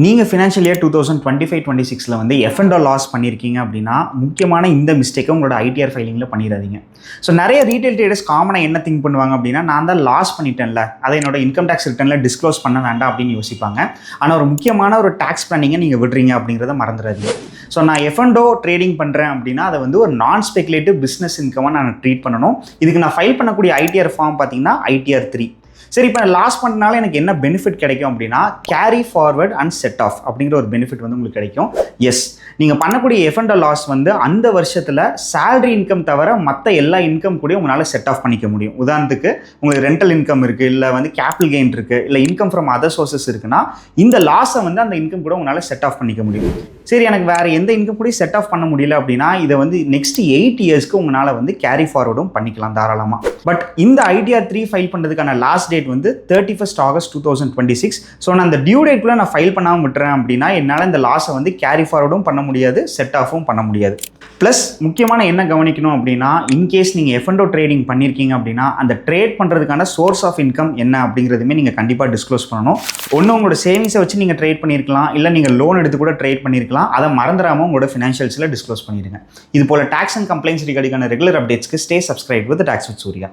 நீங்கள் financial year 2025-26 வந்து F&O loss பண்ணியிருக்கீங்க அப்படின்னா முக்கியமான இந்த மிஸ்டேக்கை உங்களோட ஐடிஆர் ஃபைலிங்கில் பண்ணிடாதீங்க. ஸோ நிறைய ரீட்டைல் ட்ரேடர்ஸ் காமனாக என்ன திங்க் பண்ணுவாங்க அப்படின்னா, நான் தான் லாஸ் பண்ணிட்டேன்ல, அதை என்னோட இன்கம் டேக்ஸ் ரிட்டர்னில் டிஸ்க்ளோஸ் பண்ண வேண்டாம் அப்படின்னு யோசிப்பாங்க. ஆனால் ஒரு முக்கியமான ஒரு டேக்ஸ் பிளானிங்கை நீங்கள் விடுறீங்க அப்படிங்கிறத மறந்துடாதீங்க. ஸோ நான் F&O ட்ரேடிங் பண்ணுறேன் அப்படின்னா அதை வந்து ஒரு நான் ஸ்பெகுலேட்டிவ் பிஸ்னஸ் இன்கமாக நான் ட்ரீட் பண்ணணும். இதுக்கு நான் ஃபைல் பண்ணக்கூடிய ஐடிஆர் ஃபார்ம் பார்த்தீங்கன்னா ITR 3. சரி, இப்போ லாஸ் பண்ணனால எனக்கு என்ன பெனிஃபிட் கிடைக்கும் அப்படின்னா, carry forward and set off அப்படிங்கிற ஒரு பெனிஃபிட் வந்து உங்களுக்கு கிடைக்கும். எஸ், நீங்கள் பண்ணக்கூடிய F&O லாஸ் வந்து அந்த வருஷத்தில் சேலரி இன்கம் தவிர மற்ற எல்லா இன்கம் கூட உங்களால் செட் ஆஃப் பண்ணிக்க முடியும். உதாரணத்துக்கு உங்களுக்கு ரெண்டல் இன்கம் இருக்குது, இல்லை வந்து கேபிட்டல் கெயின் இருக்குது, இல்லை இன்கம் ஃப்ரம் அதர் சோர்சஸ் இருக்குன்னா இந்த லாஸை வந்து அந்த இன்கம் கூட உங்களால் செட் ஆஃப் பண்ணிக்க முடியும். சரி, எனக்கு வேறு எந்த இன்கம் கூட செட் ஆஃப் பண்ண முடியல அப்படின்னா இதை வந்து நெக்ஸ்ட் 8 இயர்ஸ்க்கு உங்களால் வந்து கேரி ஃபார்வர்டும் பண்ணிக்கலாம் தாராளமாக. பட் இந்த ITR 3 ஃபைல் பண்ணுறதுக்கான லாஸ்ட் டேட் வந்து 31st August 2026. ஸோ நான் அந்த டியூ டேட்குள்ளே நான் ஃபைல் பண்ணாமல் விட்டுறேன் அப்படின்னா என்னால் இந்த லாஸை வந்து கேரி ஃபார்வர்டும் பண்ண முடியாது, செட் ஆஃபும் பண்ண முடியாது. ப்ளஸ் முக்கியமான என்ன கவனிக்கணும் அப்படின்னா, இன்கேஸ் நீங்கள் F&O ட்ரேடிங் பண்ணியிருக்கீங்க அப்படின்னா அந்த ட்ரேட் பண்ணுறதுக்கான சோர்ஸ் ஆஃப் இன்கம் என்ன அப்படிங்கிறதுமே நீங்கள் கண்டிப்பாக டிஸ்க்ளோஸ் பண்ணணும். ஒன்று உங்களோட சேவிங்ஸை வச்சு நீங்கள் ட்ரேட் பண்ணியிருக்கலாம், இல்லை நீங்கள் லோன் எடுத்து கூட ட்ரேட் பண்ணியிருக்கலாம். அதை மறந்துடாமல் உங்களோட ஃபினான்ஷியல்ஸில் டிஸ்க்ளோஸ் பண்ணிடுங்க. இது போல் டாக்ஸ் அண்ட் கம்ப்ளைண்ட்ஸ் ரிகார்டிங்கான ரெகுலர் அப்டேட்ஸ்க்கு stay subscribe with tax with Surya.